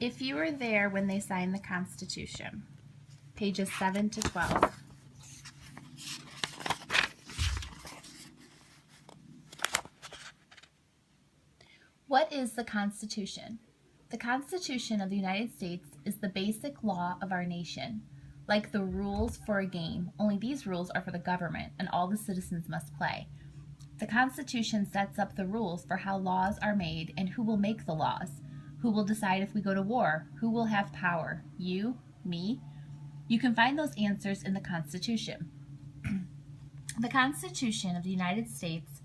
If you were there when they signed the Constitution, pages 7 to 12. What is the Constitution? The Constitution of the United States is the basic law of our nation, like the rules for a game, only these rules are for the government and all the citizens must play. The Constitution sets up the rules for how laws are made and who will make the laws. Who will decide if we go to war? Who will have power? You? Me? You can find those answers in the Constitution. The Constitution of the United States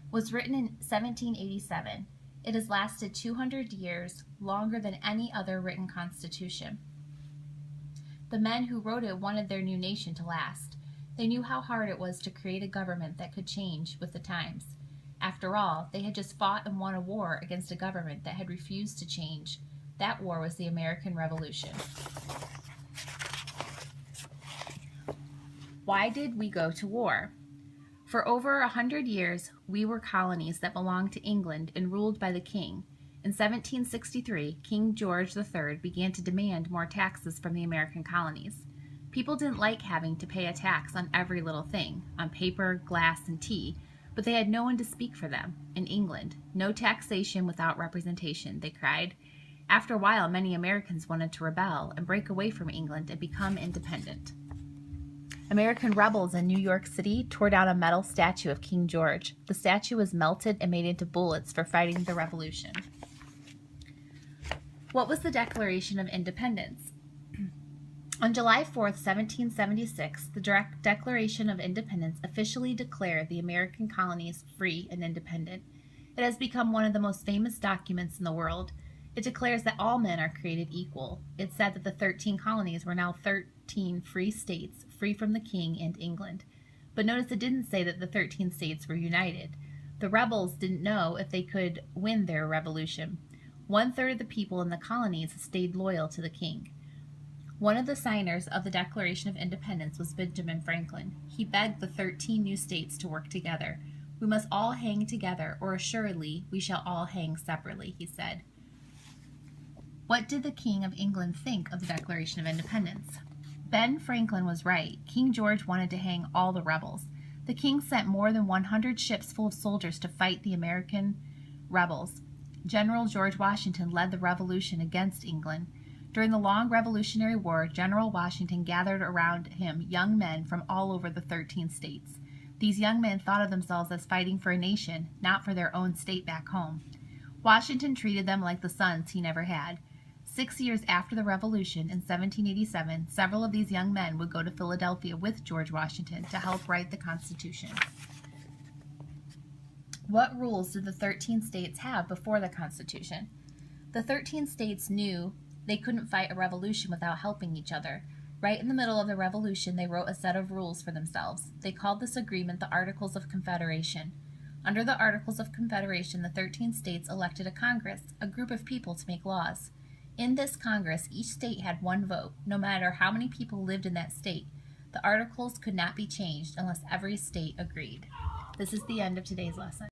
was written in 1787. It has lasted 200 years, longer than any other written constitution. The men who wrote it wanted their new nation to last. They knew how hard it was to create a government that could change with the times. After all, they had just fought and won a war against a government that had refused to change. That war was the American Revolution. Why did we go to war? For over 100 years, we were colonies that belonged to England and ruled by the king. In 1763, King George III began to demand more taxes from the American colonies. People didn't like having to pay a tax on every little thing, on paper, glass, and tea, but they had no one to speak for them. In England, no taxation without representation, they cried. After a while, many Americans wanted to rebel and break away from England and become independent. American rebels in New York City tore down a metal statue of King George. The statue was melted and made into bullets for fighting the Revolution. What was the Declaration of Independence? On July 4th, 1776, the Declaration of Independence officially declared the American colonies free and independent. It has become one of the most famous documents in the world. It declares that all men are created equal. It said that the 13 colonies were now 13 free states, free from the king and England. But notice it didn't say that the 13 states were united. The rebels didn't know if they could win their revolution. 1/3 of the people in the colonies stayed loyal to the king. One of the signers of the Declaration of Independence was Benjamin Franklin. He begged the 13 new states to work together. We must all hang together, or assuredly we shall all hang separately, he said. What did the King of England think of the Declaration of Independence? Ben Franklin was right. King George wanted to hang all the rebels. The king sent more than 100 ships full of soldiers to fight the American rebels. General George Washington led the revolution against England. During the long Revolutionary War, General Washington gathered around him young men from all over the 13 states. These young men thought of themselves as fighting for a nation, not for their own state back home. Washington treated them like the sons he never had. 6 years after the Revolution, in 1787, several of these young men would go to Philadelphia with George Washington to help write the Constitution. What rules did the 13 states have before the Constitution? The 13 states knew they couldn't fight a revolution without helping each other. Right in the middle of the revolution, they wrote a set of rules for themselves. They called this agreement the Articles of Confederation. Under the Articles of Confederation, the 13 states elected a Congress, a group of people to make laws. In this Congress, each state had one vote, no matter how many people lived in that state. The Articles could not be changed unless every state agreed. This is the end of today's lesson.